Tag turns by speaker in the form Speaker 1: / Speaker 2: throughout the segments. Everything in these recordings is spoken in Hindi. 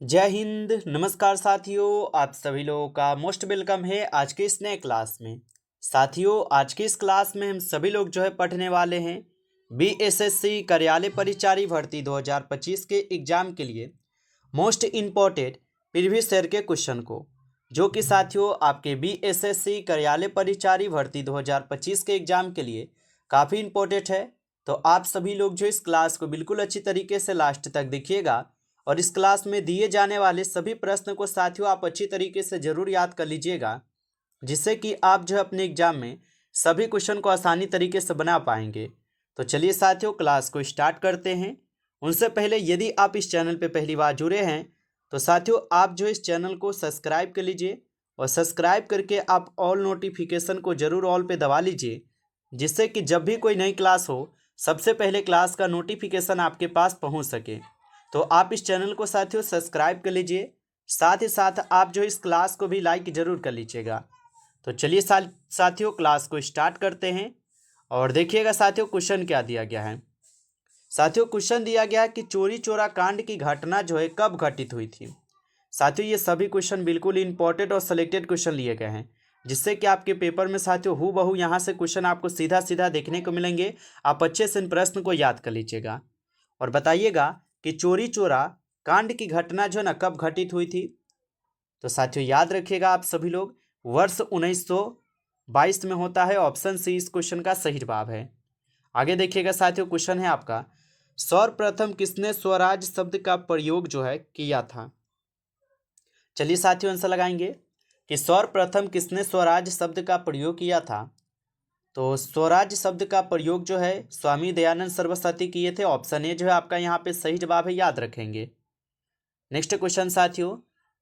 Speaker 1: जय हिंद। नमस्कार साथियों, आप सभी लोगों का मोस्ट वेलकम है आज के इस नए क्लास में। साथियों, आज की इस क्लास में हम सभी लोग पढ़ने वाले हैं बीएसएससी कार्यालय परिचारी भर्ती 2025 के एग्जाम के लिए मोस्ट इम्पोर्टेंट प्रीवियस ईयर के क्वेश्चन को, जो कि साथियों आपके बीएसएससी कार्यालय परिचारी भर्ती 2025 के एग्जाम के लिए काफ़ी इम्पोर्टेंट है। तो आप सभी लोग इस क्लास को बिल्कुल अच्छी तरीके से लास्ट तक देखिएगा और इस क्लास में दिए जाने वाले सभी प्रश्न को साथियों आप अच्छी तरीके से जरूर याद कर लीजिएगा, जिससे कि आप अपने एग्जाम में सभी क्वेश्चन को आसानी तरीके से बना पाएंगे। तो चलिए साथियों, क्लास को स्टार्ट करते हैं। उनसे पहले यदि आप इस चैनल पर पहली बार जुड़े हैं तो साथियों आप इस चैनल को सब्सक्राइब कर लीजिए और सब्सक्राइब करके आप ऑल नोटिफिकेशन को जरूर ऑल पे दबा लीजिए, जिससे कि जब भी कोई नई क्लास हो सबसे पहले क्लास का नोटिफिकेशन आपके पास पहुंच सके। तो आप इस चैनल को साथियों सब्सक्राइब कर लीजिए, साथ ही साथ आप इस क्लास को भी लाइक जरूर कर लीजिएगा। तो चलिए साथियों क्लास को स्टार्ट करते हैं और देखिएगा साथियों क्वेश्चन क्या दिया गया है। साथियों क्वेश्चन दिया गया है कि चोरी चोरा कांड की घटना कब घटित हुई थी। साथियों ये सभी क्वेश्चन बिल्कुल इंपॉर्टेंट और सिलेक्टेड क्वेश्चन लिए गए हैं, जिससे कि आपके पेपर में साथियों हूबहू यहाँ से क्वेश्चन आपको सीधा सीधा देखने को मिलेंगे। आप अच्छे से इन प्रश्न को याद कर लीजिएगा और बताइएगा कि चोरी चोरा कांड की घटना कब घटित हुई थी। तो साथियों याद रखिएगा आप सभी लोग, वर्ष 1922 में होता है। ऑप्शन सी इस क्वेश्चन का सही जवाब है। आगे देखिएगा साथियों, क्वेश्चन है आपका, सर्वप्रथम किसने स्वराज शब्द का प्रयोग किया था। चलिए साथियों आंसर लगाएंगे कि सर्वप्रथम किसने स्वराज शब्द का प्रयोग किया था। तो स्वराज शब्द का प्रयोग स्वामी दयानंद सरस्वती किए थे। ऑप्शन ए आपका यहाँ पे सही जवाब है, याद रखेंगे। नेक्स्ट क्वेश्चन साथियों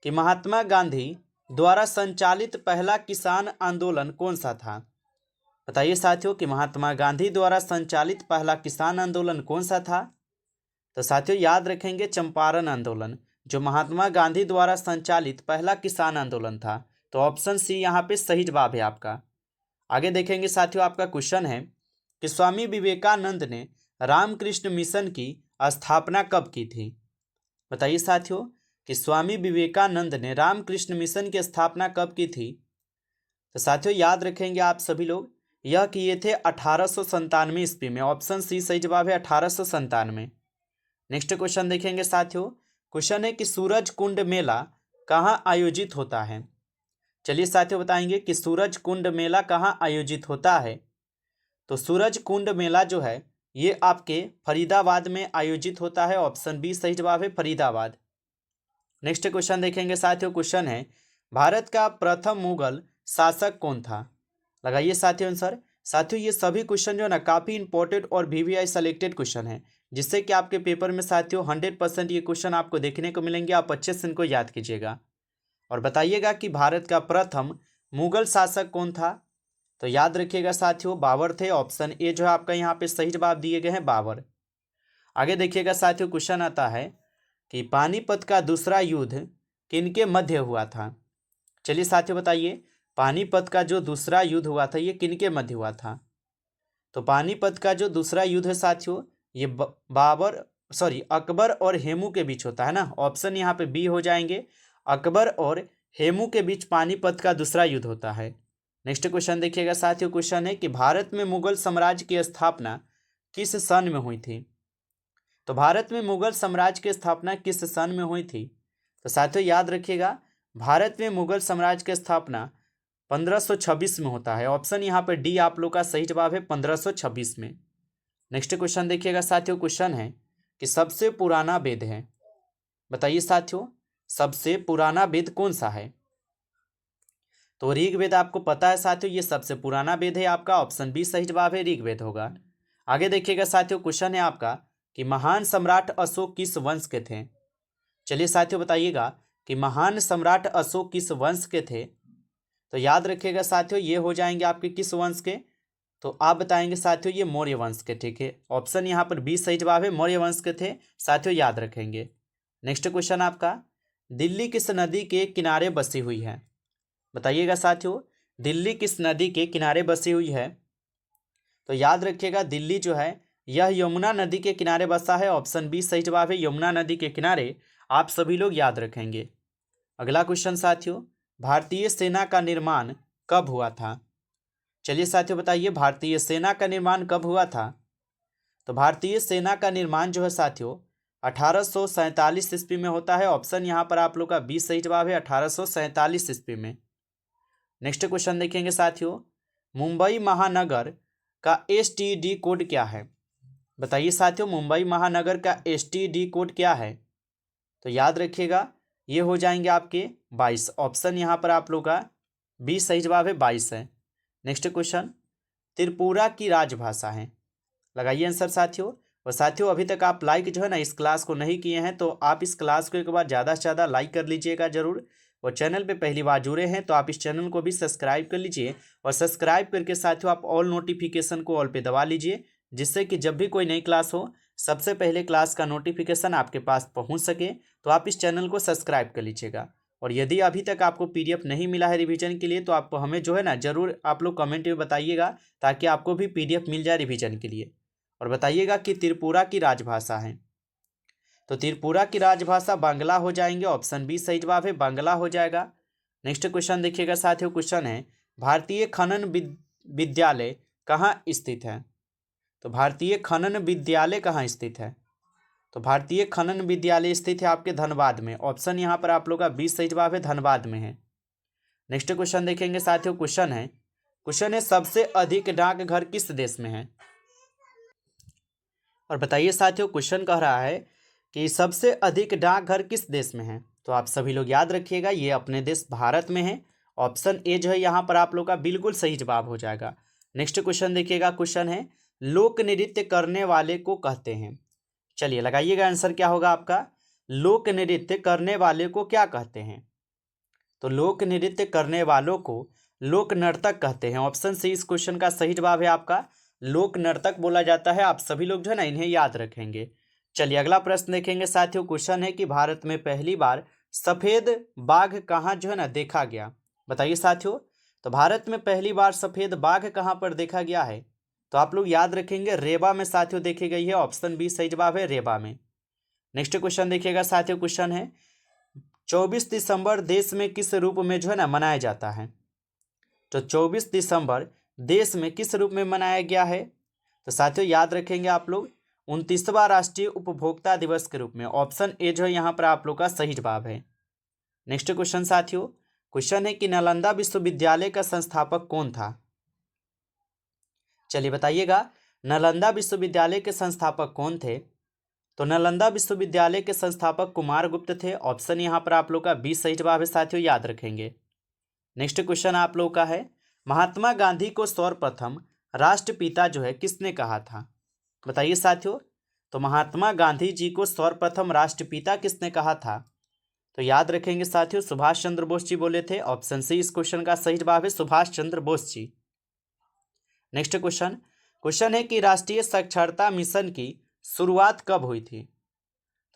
Speaker 1: कि महात्मा गांधी द्वारा संचालित पहला किसान आंदोलन कौन सा था। बताइए साथियों कि महात्मा गांधी द्वारा संचालित पहला किसान आंदोलन कौन सा था। तो साथियों याद रखेंगे चंपारण आंदोलन, जो महात्मा गांधी द्वारा संचालित पहला किसान आंदोलन था। तो ऑप्शन सी यहाँ पे सही जवाब है आपका। आगे देखेंगे साथियों, आपका क्वेश्चन है कि स्वामी विवेकानंद ने रामकृष्ण मिशन की स्थापना कब की थी। बताइए साथियों कि स्वामी विवेकानंद ने रामकृष्ण मिशन की स्थापना कब की थी। तो साथियों याद रखेंगे आप सभी लोग, यह किए थे 1897 ईस्वी में। ऑप्शन सी सही जवाब है, 1897। नेक्स्ट क्वेश्चन देखेंगे साथियों, क्वेश्चन है कि सूरज कुंड मेला कहाँ आयोजित होता है। चलिए साथियों बताएंगे कि सूरज कुंड मेला कहाँ आयोजित होता है। तो सूरज कुंड मेला ये आपके फरीदाबाद में आयोजित होता है। ऑप्शन बी सही जवाब है, फरीदाबाद। नेक्स्ट क्वेश्चन देखेंगे साथियों, क्वेश्चन है भारत का प्रथम मुगल शासक कौन था। लगाइए साथियों आंसर। साथियों ये सभी क्वेश्चन काफ़ी इंपॉर्टेंट और वीवीआई सेलेक्टेड क्वेश्चन है, जिससे कि आपके पेपर में साथियों 100% ये क्वेश्चन आपको देखने को मिलेंगे। आप अच्छे से इनको याद कीजिएगा और बताइएगा कि भारत का प्रथम मुगल शासक कौन था। तो याद रखिएगा साथियों बाबर थे। ऑप्शन ए आपका यहाँ पे सही जवाब दिए गए हैं, बाबर। आगे देखिएगा साथियों, क्वेश्चन आता है कि पानीपत का दूसरा युद्ध किनके मध्य हुआ था। चलिए साथियों बताइए, पानीपत का जो दूसरा युद्ध हुआ था ये किनके मध्य हुआ था। तो पानीपत का जो दूसरा युद्ध है साथियों ये अकबर और हेमू के बीच होता है ना। ऑप्शन यहाँ पे बी हो जाएंगे, अकबर और हेमू के बीच पानीपत का दूसरा युद्ध होता है। नेक्स्ट क्वेश्चन देखिएगा साथियों, क्वेश्चन है कि भारत में मुगल साम्राज्य की स्थापना किस सन में हुई थी। तो भारत में मुगल साम्राज्य की स्थापना किस सन में हुई थी। तो साथियों याद रखिएगा, भारत में मुगल साम्राज्य की स्थापना 1526 में होता है। ऑप्शन यहाँ पे डी आप लोग का सही जवाब है, 1526 में। नेक्स्ट क्वेश्चन देखिएगा साथियों, क्वेश्चन है कि सबसे पुराना वेद है। बताइए साथियों सबसे पुराना वेद कौन सा है। तो ऋग्वेद आपको पता है साथियों, ये सबसे पुराना वेद है आपका। ऑप्शन बी सही जवाब है, ऋग्वेद होगा। आगे देखिएगा साथियों, क्वेश्चन है आपका कि महान सम्राट अशोक किस वंश के थे। चलिए साथियों बताइएगा कि महान सम्राट अशोक किस वंश के थे। तो याद रखिएगा साथियों ये हो जाएंगे आपके किस वंश के। तो आप बताएंगे साथियों ये मौर्य वंश के, ठीक है। ऑप्शन यहाँ पर बी सही जवाब है, मौर्य वंश के थे साथियों, याद रखेंगे। नेक्स्ट क्वेश्चन आपका, दिल्ली किस नदी के किनारे बसी हुई है। बताइएगा साथियों दिल्ली किस नदी के किनारे बसी हुई है। तो याद रखिएगा दिल्ली यह यमुना नदी के किनारे बसा है। ऑप्शन बी सही जवाब है, यमुना नदी के किनारे आप सभी लोग याद रखेंगे। अगला क्वेश्चन साथियों, भारतीय सेना का निर्माण कब हुआ था? चलिए साथियों बताइए, भारतीय सेना का निर्माण कब हुआ था? तो भारतीय सेना का निर्माण जो है साथियों 1847 ईस्वी में होता है। ऑप्शन यहाँ पर आप लोग का 20 सही जवाब है, 1847 ईस्वी में। नेक्स्ट क्वेश्चन देखेंगे साथियों, मुंबई महानगर का एसटीडी कोड क्या है? बताइए साथियों, मुंबई महानगर का एसटीडी कोड क्या है? तो याद रखिएगा, ये हो जाएंगे आपके 22। ऑप्शन यहाँ पर आप लोग का 20 सही जवाब है, 22 है। नेक्स्ट क्वेश्चन, त्रिपुरा की राजभाषा है, लगाइए आंसर साथियों। और साथियों अभी तक आप लाइक जो है ना इस क्लास को नहीं किए हैं तो आप इस क्लास को एक बार ज़्यादा से ज़्यादा लाइक कर लीजिएगा जरूर। और चैनल पे पहली बार जुड़े हैं तो आप इस चैनल को भी सब्सक्राइब कर लीजिए, और सब्सक्राइब करके साथियों आप ऑल नोटिफिकेशन को ऑल पे दबा लीजिए, जिससे कि जब भी कोई नई क्लास हो सबसे पहले क्लास का नोटिफिकेशन आपके पास पहुँच सके। तो आप इस चैनल को सब्सक्राइब कर लीजिएगा। और यदि अभी तक आपको पीडीएफ नहीं मिला है रिवीजन के लिए तो आप हमें जो है ना जरूर आप लोग कमेंट में बताइएगा, ताकि आपको भी पीडीएफ मिल जाए रिवीजन के लिए। और बताइएगा कि त्रिपुरा की राजभाषा है, तो त्रिपुरा की राजभाषा बांग्ला हो जाएंगे। ऑप्शन बी सही जवाब है, बांग्ला हो जाएगा। नेक्स्ट क्वेश्चन देखिएगा साथियों, क्वेश्चन है भारतीय खनन विद्यालय कहाँ स्थित है? तो भारतीय खनन विद्यालय कहाँ स्थित है? तो भारतीय खनन विद्यालय स्थित है आपके धनबाद में। ऑप्शन यहाँ पर आप लोग का 20 सही जवाब है, धनबाद में है। नेक्स्ट क्वेश्चन देखेंगे साथियों, क्वेश्चन है सबसे अधिक डाकघर किस देश में है? और बताइए साथियों, क्वेश्चन कह रहा है कि सबसे अधिक डाकघर किस देश में है? तो आप सभी लोग याद रखिएगा, ये अपने देश भारत में है। ऑप्शन ए जो है यहाँ पर आप लोग का बिल्कुल सही जवाब हो जाएगा। नेक्स्ट क्वेश्चन देखिएगा, क्वेश्चन है लोक नृत्य करने वाले को कहते हैं। चलिए लगाइएगा आंसर क्या होगा आपका, लोक नृत्य करने वाले को क्या कहते हैं? तो लोक नृत्य करने वालों को लोक नर्तक कहते हैं। ऑप्शन सी इस क्वेश्चन का सही जवाब है आपका, लोक नर्तक बोला जाता है। आप सभी लोग जो है ना इन्हें याद रखेंगे। चलिए अगला प्रश्न देखेंगे साथियों, क्वेश्चन है कि भारत में पहली बार सफेद बाघ कहाँ जो है ना देखा गया? बताइए साथियों, तो भारत में पहली बार सफेद बाघ कहाँ पर देखा गया है? तो आप लोग याद रखेंगे रेवा में साथियों देखी गई है। ऑप्शन बी सही जवाब है, रेवा में। नेक्स्ट क्वेश्चन देखिएगा साथियों, क्वेश्चन है 24 दिसंबर देश में किस रूप में जो है ना मनाया जाता है? तो 24 दिसंबर देश में किस रूप में मनाया गया है? तो साथियों याद रखेंगे आप लोग 29वां राष्ट्रीय उपभोक्ता दिवस के रूप में। ऑप्शन ए जो है यहाँ पर आप लोग का सही जवाब है। नेक्स्ट क्वेश्चन साथियों, क्वेश्चन है कि नालंदा विश्वविद्यालय का संस्थापक कौन था? चलिए बताइएगा, नालंदा विश्वविद्यालय के संस्थापक कौन थे? तो नालंदा विश्वविद्यालय के संस्थापक कुमारगुप्त थे। ऑप्शन यहाँ पर आप लोग का 20 सही जवाब है साथियों, याद रखेंगे। नेक्स्ट क्वेश्चन आप लोग का है महात्मा गांधी को सर्वप्रथम राष्ट्रपिता जो है किसने कहा था? बताइए साथियों, तो महात्मा गांधी जी को सर्वप्रथम राष्ट्रपिता किसने कहा था? तो याद रखेंगे साथियों, सुभाष चंद्र बोस जी बोले थे। ऑप्शन सी इस क्वेश्चन का सही जवाब है, सुभाष चंद्र बोस जी। नेक्स्ट क्वेश्चन है कि राष्ट्रीय साक्षरता मिशन की शुरुआत कब हुई थी?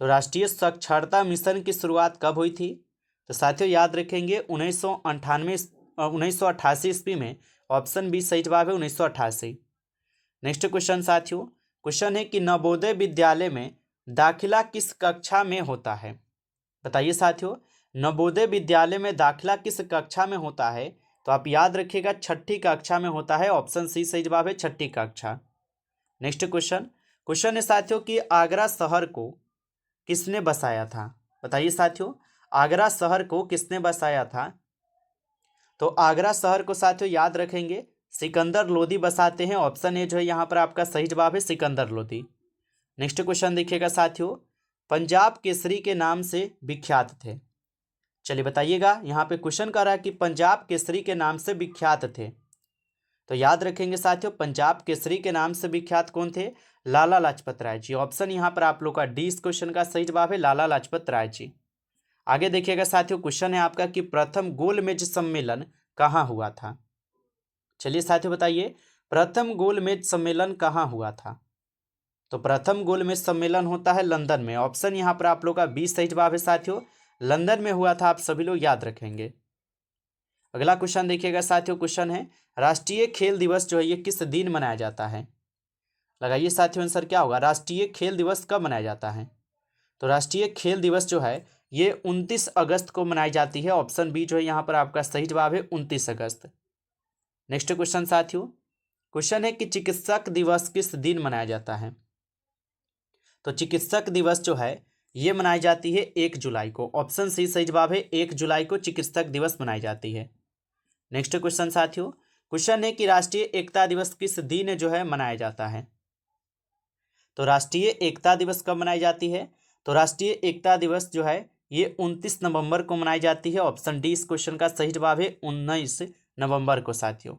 Speaker 1: तो राष्ट्रीय साक्षरता मिशन की शुरुआत कब हुई थी? तो साथियों याद रखेंगे 1988 ईस्वी में। ऑप्शन बी सही जवाब है, 1988। नेक्स्ट क्वेश्चन साथियों, क्वेश्चन है कि नवोदय विद्यालय में दाखिला किस कक्षा में होता है? बताइए साथियों, नवोदय विद्यालय में दाखिला किस कक्षा में होता है? तो आप याद रखिएगा 6ठी कक्षा में होता है। ऑप्शन सी सही जवाब है, 6ठी कक्षा। नेक्स्ट क्वेश्चन है साथियों कि आगरा शहर को किसने बसाया था? बताइए साथियों, आगरा शहर को किसने बसाया था? तो आगरा शहर को साथियों याद रखेंगे सिकंदर लोदी बसाते हैं। ऑप्शन ए जो है यहाँ पर आपका सही जवाब है, सिकंदर लोदी। नेक्स्ट क्वेश्चन देखिएगा साथियों, पंजाब केसरी के नाम से विख्यात थे। चलिए बताइएगा, यहाँ पे क्वेश्चन कर रहा है कि पंजाब केसरी के नाम से विख्यात थे। तो याद रखेंगे साथियों, पंजाब केसरी के नाम से विख्यात कौन थे? लाला लाजपत राय जी। ऑप्शन यहाँ पर आप लोग का डी इस क्वेश्चन का सही जवाब है, लाला लाजपत राय जी। आगे देखिएगा साथियों, क्वेश्चन है आपका कि प्रथम गोलमेज सम्मेलन कहाँ हुआ था? चलिए साथियों बताइए, प्रथम गोलमेज सम्मेलन कहाँ हुआ था? तो प्रथम गोलमेज सम्मेलन होता है लंदन में। ऑप्शन यहाँ पर आप लोग का 20 सही जवाब है साथियों, लंदन में हुआ था। आप सभी लोग याद रखेंगे। अगला क्वेश्चन देखिएगा साथियों, क्वेश्चन है राष्ट्रीय खेल दिवस जो है ये किस दिन मनाया जाता है? लगाइए साथियों आंसर क्या होगा, राष्ट्रीय खेल दिवस कब मनाया जाता है? तो राष्ट्रीय खेल दिवस जो है ये 29 अगस्त को मनाई जाती है। ऑप्शन बी जो है यहाँ पर आपका सही जवाब है 29 अगस्त। नेक्स्ट क्वेश्चन साथियों, क्वेश्चन है कि चिकित्सक दिवस किस दिन मनाया जाता है। तो चिकित्सक दिवस जो है ये मनाई जाती है 1 जुलाई को। ऑप्शन सी सही जवाब है, 1 जुलाई को चिकित्सक दिवस मनाई जाती है। नेक्स्ट क्वेश्चन साथियों, क्वेश्चन है कि राष्ट्रीय एकता दिवस किस दिन जो है मनाया जाता है। तो राष्ट्रीय एकता दिवस कब मनाई जाती है। तो राष्ट्रीय एकता दिवस जो है ये 29 नवंबर को मनाई जाती है। ऑप्शन डी इस क्वेश्चन का सही जवाब है 19 नवंबर को साथियों।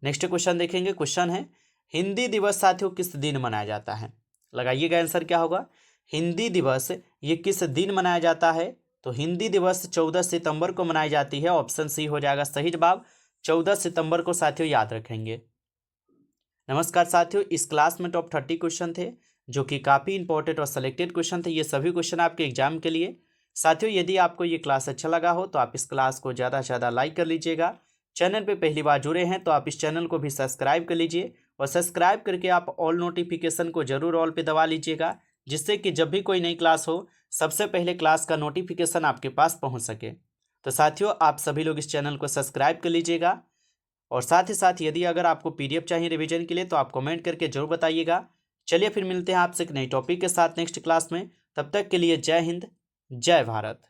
Speaker 1: नेक्स्ट क्वेश्चन देखेंगे। क्वेश्चन है हिंदी दिवस साथियों किस दिन मनाया जाता है। लगाइएगा आंसर क्या होगा। हिंदी दिवस ये किस दिन मनाया जाता है। तो हिंदी दिवस 14 सितंबर को मनाई जाती है। ऑप्शन सी हो जाएगा सही जवाब, 14 सितंबर को साथियों याद रखेंगे। नमस्कार साथियों, इस क्लास में टॉप 30 क्वेश्चन थे जो कि काफ़ी इंपॉर्टेंट और सिलेक्टेड क्वेश्चन थे। ये सभी क्वेश्चन आपके एग्जाम के लिए। साथियों यदि आपको ये क्लास अच्छा लगा हो तो आप इस क्लास को ज़्यादा से ज़्यादा लाइक कर लीजिएगा। चैनल पे पहली बार जुड़े हैं तो आप इस चैनल को भी सब्सक्राइब कर लीजिए और सब्सक्राइब करके आप ऑल नोटिफिकेशन को जरूर ऑल पे दबा लीजिएगा, जिससे कि जब भी कोई नई क्लास हो सबसे पहले क्लास का नोटिफिकेशन आपके पास पहुँच सके। तो साथियों आप सभी लोग इस चैनल को सब्सक्राइब कर लीजिएगा और साथ ही साथ यदि अगर आपको पीडीएफ चाहिए रिवीजन के लिए तो आप कमेंट करके जरूर बताइएगा। चलिए फिर मिलते हैं आपसे एक नई टॉपिक के साथ नेक्स्ट क्लास में। तब तक के लिए जय हिंद, जय भारत।